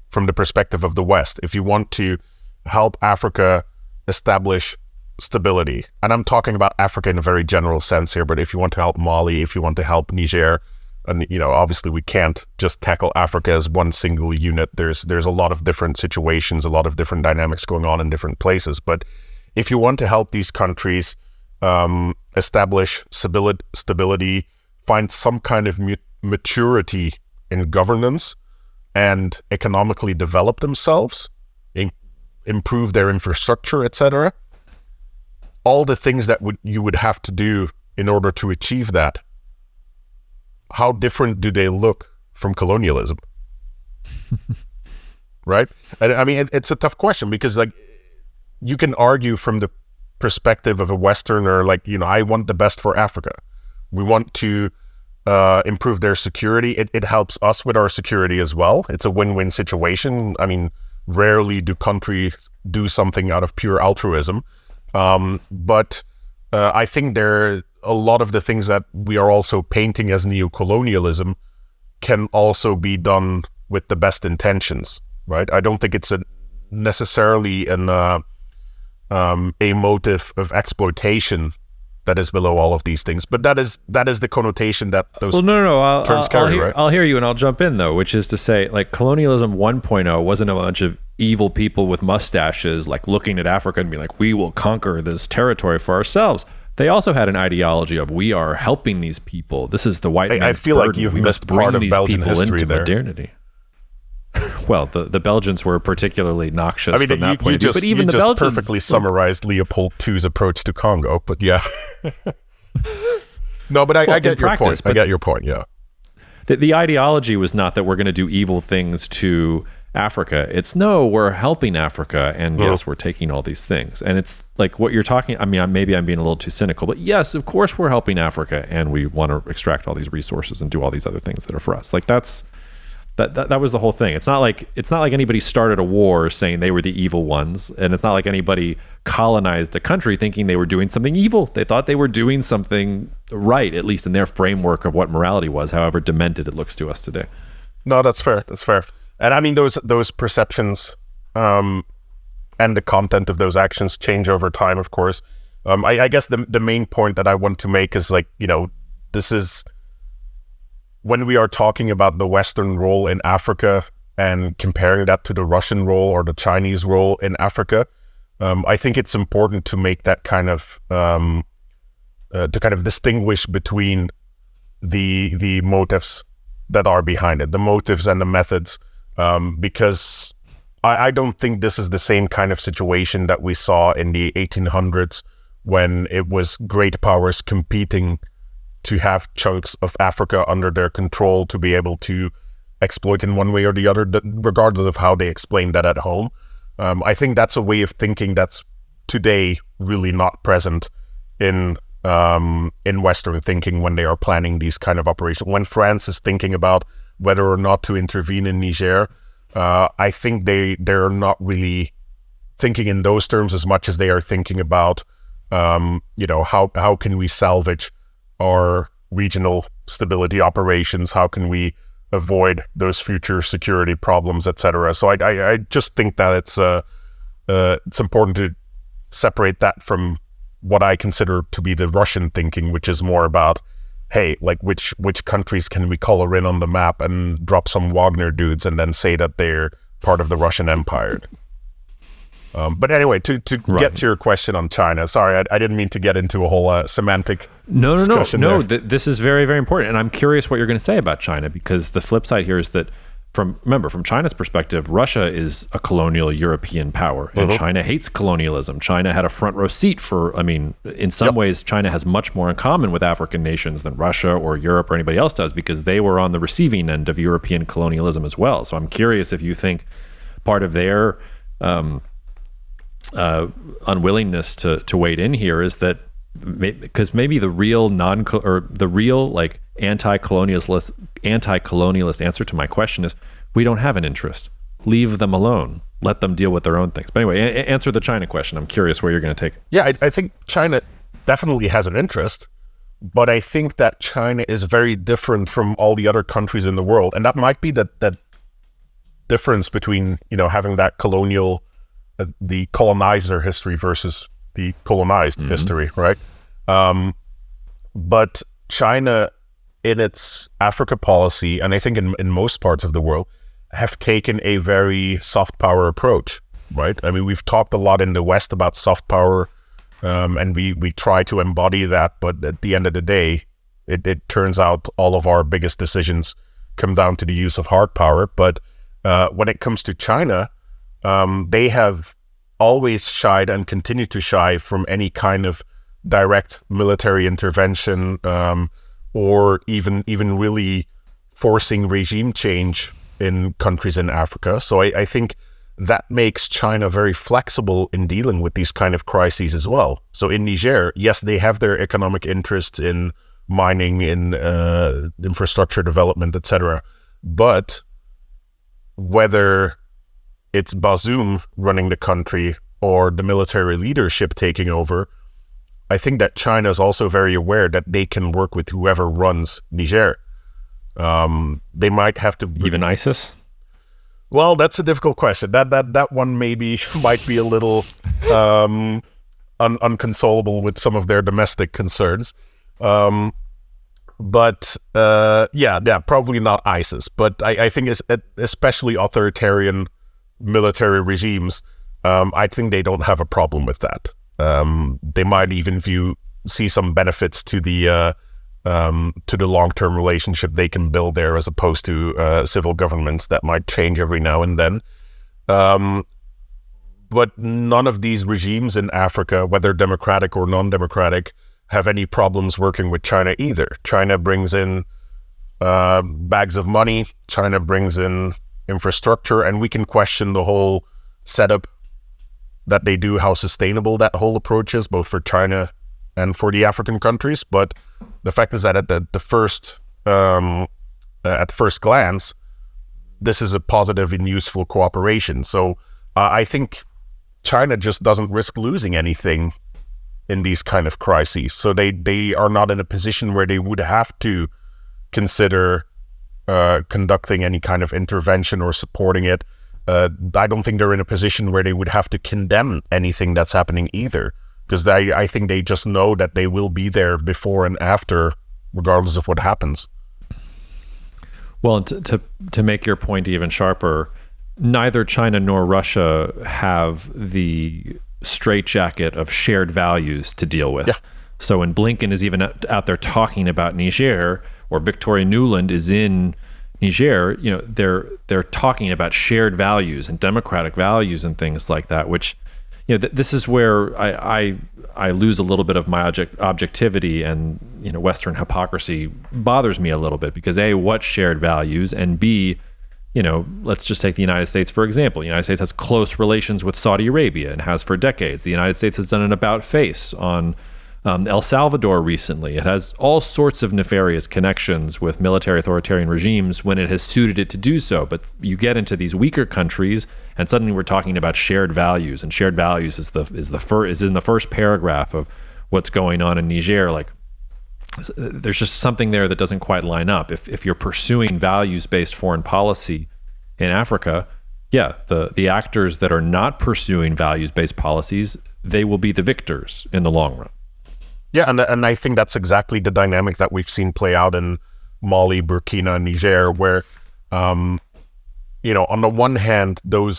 from the perspective of the West, if you want to help Africa establish stability, and I'm talking about Africa in a very general sense here, but if you want to help Mali, if you want to help Niger, and obviously we can't just tackle Africa as one single unit. There's a lot of different situations, a lot of different dynamics going on in different places. But if you want to help these countries establish stability, find some kind of maturity in governance, and economically develop themselves, improve their infrastructure, etc., all the things that you would have to do in order to achieve that, how different do they look from colonialism? Right? And it's a tough question because you can argue from the perspective of a Westerner, I want the best for Africa. We want to improve their security. It helps us with our security as well. It's a win-win situation. Rarely do countries do something out of pure altruism. But I think a lot of the things that we are also painting as neocolonialism can also be done with the best intentions, right? I don't think it's necessarily a motive of exploitation that is below all of these things, but that is the connotation that those terms carry, right? I'll hear you, and I'll jump in though, which is to say, colonialism 1.0 wasn't a bunch of evil people with mustaches looking at Africa and being like, we will conquer this territory for ourselves. They also had an ideology of, we are helping these people. This is the white man's I feel burden. like you've we missed must part bring of these Belgian people history into there. Modernity. Well, the Belgians were particularly noxious from that point of view. But even the Belgians perfectly summarized Leopold II's approach to Congo. But yeah, no, but I get your point. I get your point. Yeah, the ideology was not that we're going to do evil things to Africa. It's no, we're helping Africa, and yes, we're taking all these things. And it's like what you're talking. Maybe I'm being a little too cynical, but yes, of course we're helping Africa, and we want to extract all these resources and do all these other things that are for us. That was the whole thing. It's not like anybody started a war saying they were the evil ones, and it's not like anybody colonized a country thinking they were doing something evil. They thought they were doing something right, at least in their framework of what morality was, however demented it looks to us today. No, that's fair. That's fair. And those perceptions and the content of those actions change over time, of course. I guess the main point that I want to make is this is, when we are talking about the Western role in Africa and comparing that to the Russian role or the Chinese role in Africa, I think it's important to make that kind of to kind of distinguish between the motives that are behind it, the motives and the methods, because I don't think this is the same kind of situation that we saw in the 1800s when it was great powers competing to have chunks of Africa under their control to be able to exploit in one way or the other, regardless of how they explain that at home. I think that's a way of thinking that's today really not present in Western thinking when they are planning these kind of operations. When France is thinking about whether or not to intervene in Niger, I think they're not really thinking in those terms as much as they are thinking about, how can we salvage our regional stability operations? How can we avoid those future security problems, etc.? So I just think that it's important to separate that from what I consider to be the Russian thinking, which is more about, hey, like which countries can we color in on the map and drop some Wagner dudes and then say that they're part of the Russian Empire. But anyway, to get to your question on China, sorry, I didn't mean to get into a whole semantic discussion. No. This is very, very important, and I'm curious what you're going to say about China, because the flip side here is that from China's perspective, Russia is a colonial European power, and China hates colonialism. China had a front row seat in some ways, China has much more in common with African nations than Russia or Europe or anybody else does, because they were on the receiving end of European colonialism as well. So I'm curious if you think part of their unwillingness to wade in here is that because maybe the real anti-colonialist answer to my question is, we don't have an interest. Leave them alone. Let them deal with their own things. But anyway, answer the China question. I'm curious where you're going to take it. Yeah, I think China definitely has an interest, but I think that China is very different from all the other countries in the world, and that might be that difference between having that colonial, the colonizer history versus the colonized history, right? But China, in its Africa policy, and I think in most parts of the world, have taken a very soft power approach, right? I mean, we've talked a lot in the West about soft power, and we try to embody that, but at the end of the day, it turns out all of our biggest decisions come down to the use of hard power. But when it comes to China, they have always shied and continue to shy from any kind of direct military intervention, or even really forcing regime change in countries in Africa. So I think that makes China very flexible in dealing with these kind of crises as well. So in Niger, yes, they have their economic interests in mining, in infrastructure development, etc. But whether it's Bazoum running the country or the military leadership taking over, I think that China is also very aware that they can work with whoever runs Niger. They might have to... Even ISIS? Well, that's a difficult question. That one might be a little unconsolable with some of their domestic concerns. But probably not ISIS. But I think it's especially authoritarian military regimes, I think they don't have a problem with that. They might even see some benefits to the long-term relationship they can build there, as opposed to civil governments that might change every now and then. But none of these regimes in Africa, whether democratic or non-democratic, have any problems working with China either. China brings in bags of money. China brings in infrastructure, and we can question the whole setup that they do, how sustainable that whole approach is, both for China and for the African countries. But the fact is that at the first glance, this is a positive and useful cooperation. So I think China just doesn't risk losing anything in these kind of crises. So they are not in a position where they would have to consider conducting any kind of intervention or supporting it. I don't think they're in a position where they would have to condemn anything that's happening either, because I think they just know that they will be there before and after, regardless of what happens. Well, to make your point even sharper, neither China nor Russia have the straitjacket of shared values to deal with. Yeah. So when Blinken is even out there talking about Niger, or Victoria Nuland is in Niger, they're talking about shared values and democratic values and things like that, which, this is where I lose a little bit of my objectivity, and Western hypocrisy bothers me a little bit, because A, what shared values, and B, let's just take the United States for example. The United States has close relations with Saudi Arabia and has for decades. The United States has done an about face on El Salvador recently. It has all sorts of nefarious connections with military authoritarian regimes when it has suited it to do so. But you get into these weaker countries, and suddenly we're talking about shared values, and shared values is in the first paragraph of what's going on in Niger. Like, there's just something there that doesn't quite line up. If you're pursuing values-based foreign policy in Africa, the actors that are not pursuing values-based policies, they will be the victors in the long run. Yeah, and I think that's exactly the dynamic that we've seen play out in Mali, Burkina, Niger, where, on the one hand, the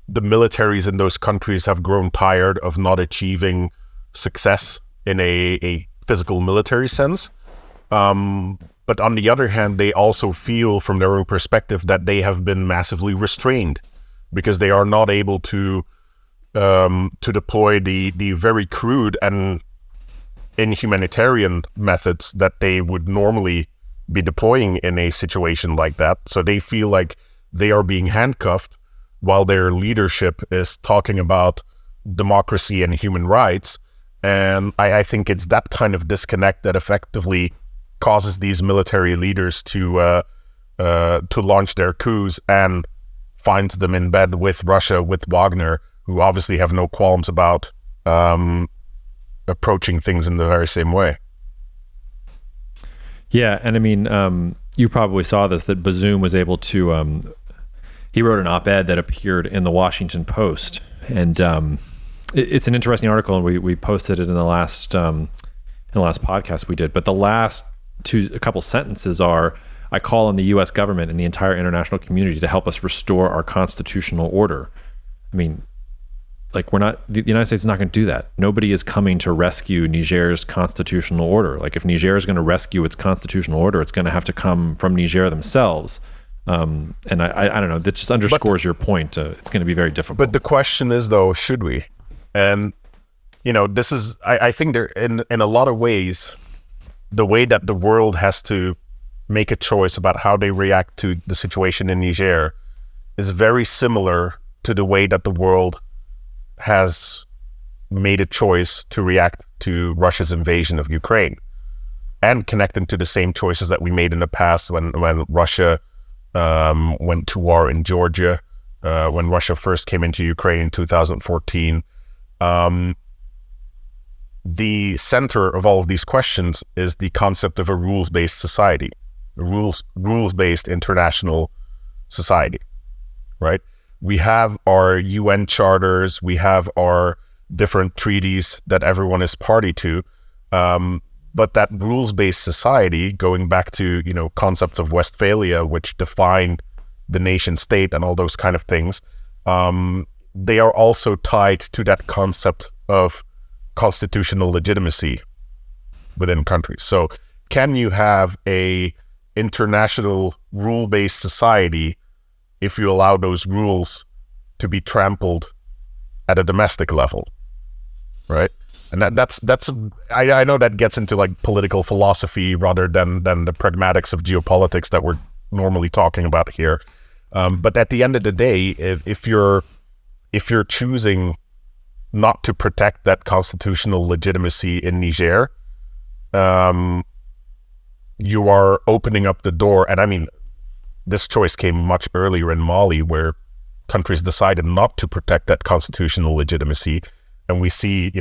militaries in those countries have grown tired of not achieving success in a physical military sense. But on the other hand, they also feel from their own perspective that they have been massively restrained, because they are not able to deploy the very crude and inhumanitarian methods that they would normally be deploying in a situation like that. So they feel like they are being handcuffed while their leadership is talking about democracy and human rights. And I think it's that kind of disconnect that effectively causes these military leaders to launch their coups, and finds them in bed with Russia, with Wagner, who obviously have no qualms about approaching things in the very same way. Yeah, and I mean, you probably saw this, that Bazoum was able to, he wrote an op-ed that appeared in the Washington Post, and it's an interesting article, and we posted it in the last podcast we did, but the last a couple sentences are, I call on the U.S. government and the entire international community to help us restore our constitutional order. I mean, like, the United States is not going to do that. Nobody is coming to rescue Niger's constitutional order. Like, if Niger is going to rescue its constitutional order, it's going to have to come from Niger themselves. And I don't know, that just underscores your point. It's going to be very difficult. But the question is, though, should we? And, this is, I think there, in a lot of ways, the way that the world has to make a choice about how they react to the situation in Niger is very similar to the way that the world has made a choice to react to Russia's invasion of Ukraine, and connecting to the same choices that we made in the past when Russia went to war in Georgia, when Russia first came into Ukraine in 2014. The center of all of these questions is the concept of a rules-based society, a rules-based international society, right? We have our UN charters, we have our different treaties that everyone is party to, but that rules-based society, going back to, concepts of Westphalia, which define the nation state and all those kind of things, they are also tied to that concept of constitutional legitimacy within countries. So can you have a international rule-based society if you allow those rules to be trampled at a domestic level, right? And I know that gets into like political philosophy rather than the pragmatics of geopolitics that we're normally talking about here. But at the end of the day, if you're choosing not to protect that constitutional legitimacy in Niger, you are opening up the door. And I mean, this choice came much earlier in Mali, where countries decided not to protect that constitutional legitimacy. And we see,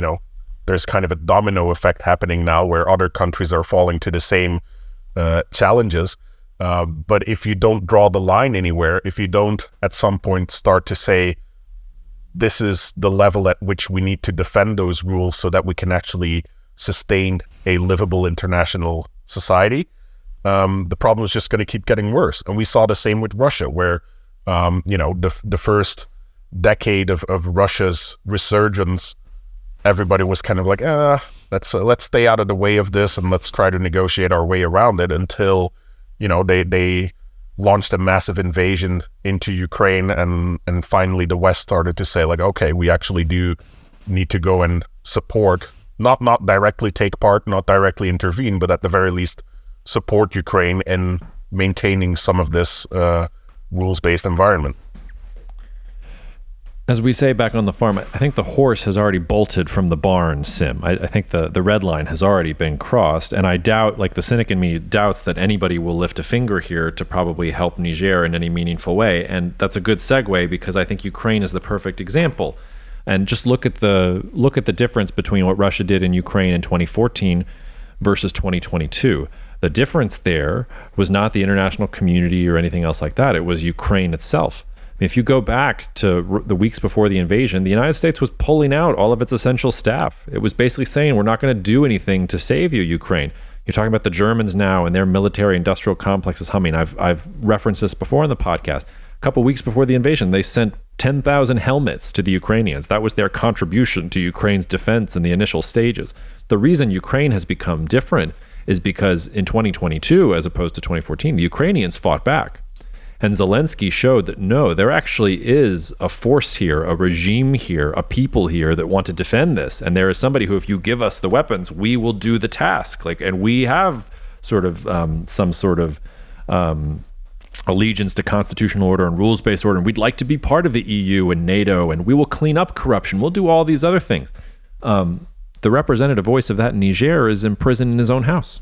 there's kind of a domino effect happening now where other countries are falling to the same challenges. But if you don't draw the line anywhere, if you don't at some point start to say, this is the level at which we need to defend those rules so that we can actually sustain a livable international society, the problem is just going to keep getting worse. And we saw the same with Russia, where, the first decade of Russia's resurgence, everybody was kind of like, let's stay out of the way of this and let's try to negotiate our way around it until, they launched a massive invasion into Ukraine, and finally the West started to say like, okay, we actually do need to go and support, not directly take part, not directly intervene, but at the very least support Ukraine in maintaining some of this rules-based environment. As we say back on the farm, I think the horse has already bolted from the barn, Sim. I think the red line has already been crossed, and I doubt, like the cynic in me doubts that anybody will lift a finger here to probably help Niger in any meaningful way. And that's a good segue, because I think Ukraine is the perfect example. And just look at the difference between what Russia did in Ukraine in 2014 versus 2022. The difference there was not the international community or anything else like that. It was Ukraine itself. If you go back to the weeks before the invasion, the United States was pulling out all of its essential staff. It was basically saying, we're not going to do anything to save you, Ukraine. You're talking about the Germans now and their military industrial complex is humming. I've referenced this before in the podcast. A couple weeks before the invasion, they sent 10,000 helmets to the Ukrainians. That was their contribution to Ukraine's defense in the initial stages. The reason Ukraine has become different is because in 2022, as opposed to 2014, the Ukrainians fought back. And Zelensky showed that no, there actually is a force here, a regime here, a people here that want to defend this. And there is somebody who, if you give us the weapons, we will do the task. And we have sort of some sort of allegiance to constitutional order and rules-based order. And we'd like to be part of the EU and NATO, and we will clean up corruption. We'll do all these other things. The representative voice of that in Niger is imprisoned in his own house.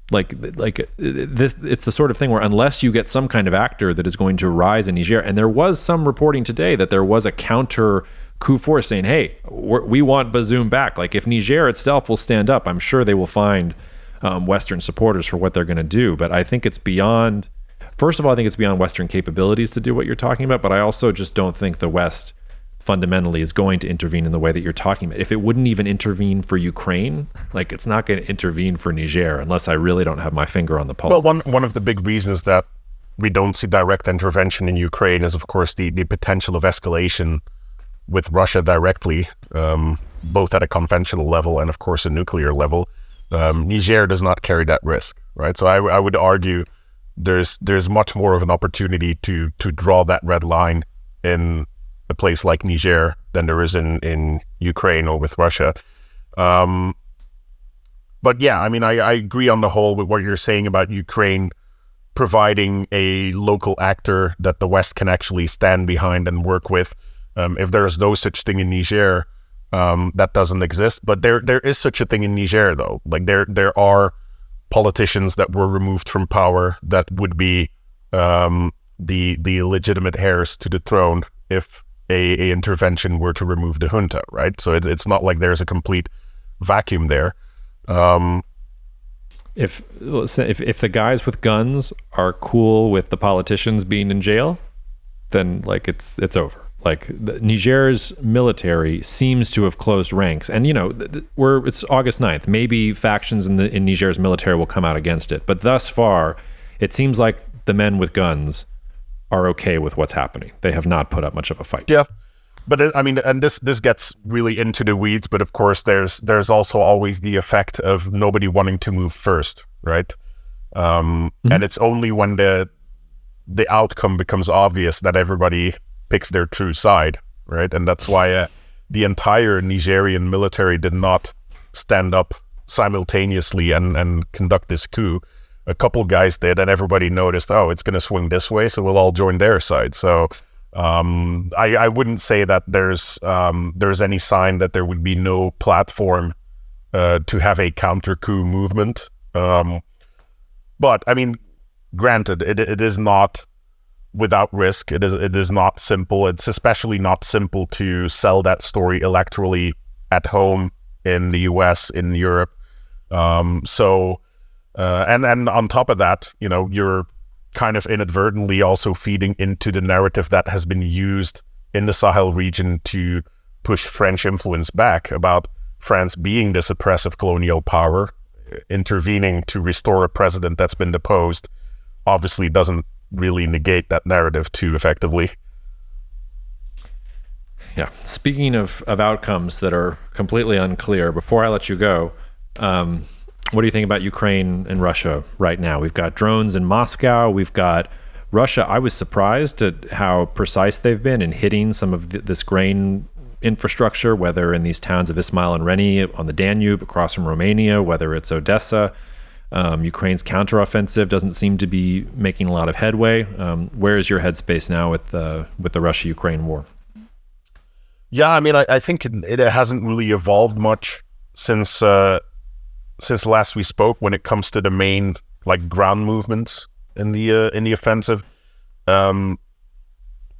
It's the sort of thing where unless you get some kind of actor that is going to rise in Niger, and there was some reporting today that there was a counter coup force saying, hey, we want Bazoum back. Like, if Niger itself will stand up, I'm sure they will find Western supporters for what they're going to do. But I think it's beyond, first of all, I think it's beyond Western capabilities to do what you're talking about, but I also just don't think the West fundamentally is going to intervene in the way that you're talking about. If it wouldn't even intervene for Ukraine, like, it's not going to intervene for Niger unless I really don't have my finger on the pulse. Well, one of the big reasons that we don't see direct intervention in Ukraine is, of course, the potential of escalation with Russia directly, both at a conventional level and, of course, a nuclear level. Niger does not carry that risk, right? So I would argue there's much more of an opportunity to draw that red line in a place like Niger than there is in Ukraine or with Russia. But yeah, I mean, I agree on the whole with what you're saying about Ukraine providing a local actor that the West can actually stand behind and work with. If there's no such thing in Niger, that doesn't exist. But there is such a thing in Niger, though. Like, there are politicians that were removed from power that would be the legitimate heirs to the throne if a intervention were to remove the junta, right? So it's not like there's a complete vacuum there. If the guys with guns are cool with the politicians being in jail, then like it's over. Like, Niger's military seems to have closed ranks, and it's August 9th. Maybe factions in Niger's military will come out against it, but thus far, it seems like the men with guns are okay with what's happening. They have not put up much of a fight. Yeah, but and this gets really into the weeds. But of course, there's also always the effect of nobody wanting to move first, right? And it's only when the outcome becomes obvious that everybody picks their true side, right? And that's why the entire Nigerian military did not stand up simultaneously and conduct this coup. A couple guys did, and everybody noticed, oh, it's going to swing this way, so we'll all join their side. So I wouldn't say that there's any sign that there would be no platform to have a counter-coup movement. But, I mean, granted, it is not without risk. It is not simple. It's especially not simple to sell that story electorally at home in the US, in Europe. And on top of that, you're kind of inadvertently also feeding into the narrative that has been used in the Sahel region to push French influence back about France being this oppressive colonial power. Intervening to restore a president that's been deposed obviously doesn't really negate that narrative too effectively. Yeah. Speaking of outcomes that are completely unclear, before I let you go, what do you think about Ukraine and Russia right now? We've got drones in Moscow. We've got Russia. I was surprised at how precise they've been in hitting some of this grain infrastructure, whether in these towns of Ismail and Reni on the Danube across from Romania, whether it's Odessa. Ukraine's counteroffensive doesn't seem to be making a lot of headway. Where is your headspace now with the Russia-Ukraine war? Yeah, I mean, I think it hasn't really evolved much since last we spoke when it comes to the main ground movements in the offensive.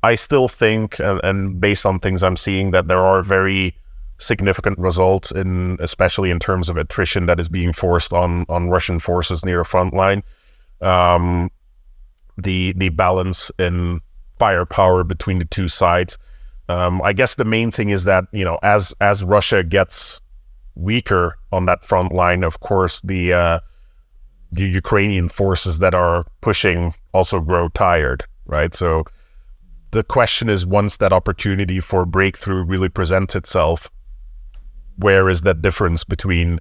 I still think, and based on things I'm seeing, that there are very significant results especially in terms of attrition that is being forced on Russian forces near a front line. The balance in firepower between the two sides. I guess the main thing is that, as Russia gets weaker on that front line, of course, the Ukrainian forces that are pushing also grow tired, right? So the question is, once that opportunity for breakthrough really presents itself, where is that difference between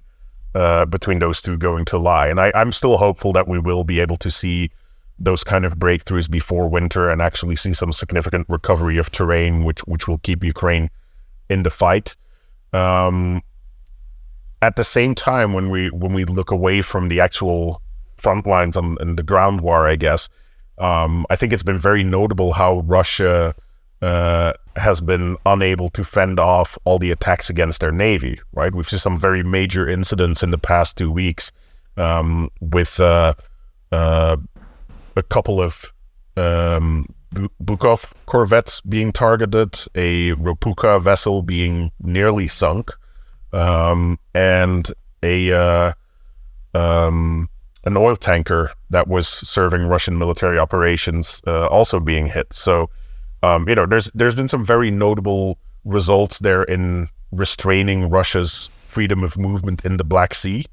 those two going to lie? And I'm still hopeful that we will be able to see those kind of breakthroughs before winter and actually see some significant recovery of terrain, which will keep Ukraine in the fight. At the same time, when we look away from the actual front lines and the ground war, I guess, I think it's been very notable how Russia has been unable to fend off all the attacks against their navy, right? We've seen some very major incidents in the past 2 weeks with a couple of Bukov corvettes being targeted, a Ropuka vessel being nearly sunk, and an oil tanker that was serving Russian military operations also being hit. So, there's been some very notable results there in restraining Russia's freedom of movement in the Black Sea,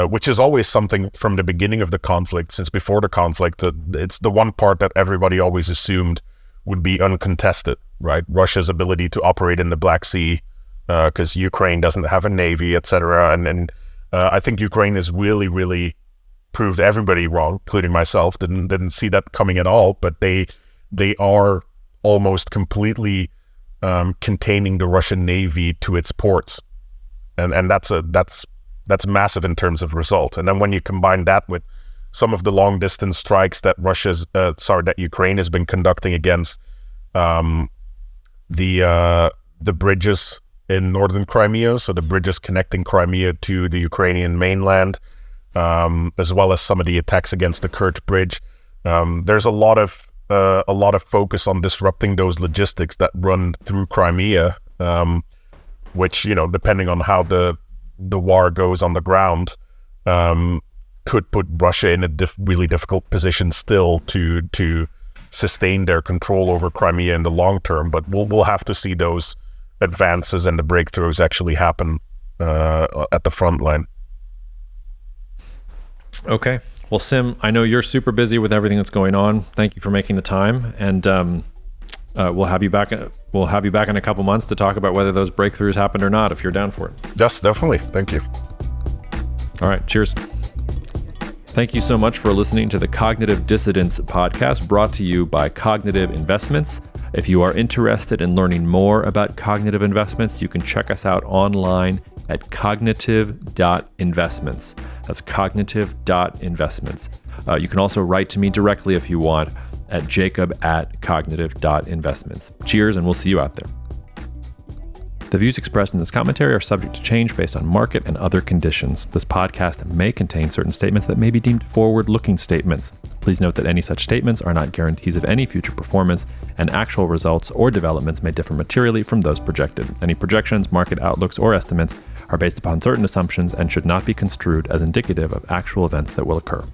which is always something from the beginning of the conflict, since before the conflict, it's the one part that everybody always assumed would be uncontested, right? Russia's ability to operate in the Black Sea, because Ukraine doesn't have a navy, etc. And I think Ukraine has really, really proved everybody wrong, including myself. Didn't see that coming at all, but they are almost completely containing the Russian Navy to its ports, and that's massive in terms of result. And then when you combine that with some of the long distance strikes that that Ukraine has been conducting against the bridges in northern Crimea, so the bridges connecting Crimea to the Ukrainian mainland, as well as some of the attacks against the Kerch Bridge, there's a lot of focus on disrupting those logistics that run through Crimea, which, depending on how the war goes on the ground, could put Russia in a really difficult position still to sustain their control over Crimea in the long term. But we'll have to see those advances and the breakthroughs actually happen at the front line. Okay. Well, Sim, I know you're super busy with everything that's going on. Thank you for making the time, and we'll have you back. We'll have you back in a couple months to talk about whether those breakthroughs happened or not, if you're down for it. Yes, definitely. Thank you. All right. Cheers. Thank you so much for listening to the Cognitive Dissidents podcast, brought to you by Cognitive Investments. If you are interested in learning more about cognitive investments, you can check us out online at cognitive.investments. That's cognitive.investments. You can also write to me directly if you want at jacob@cognitive.investments. Cheers, and we'll see you out there. The views expressed in this commentary are subject to change based on market and other conditions. This podcast may contain certain statements that may be deemed forward-looking statements. Please note that any such statements are not guarantees of any future performance, and actual results or developments may differ materially from those projected. Any projections, market outlooks, or estimates are based upon certain assumptions and should not be construed as indicative of actual events that will occur.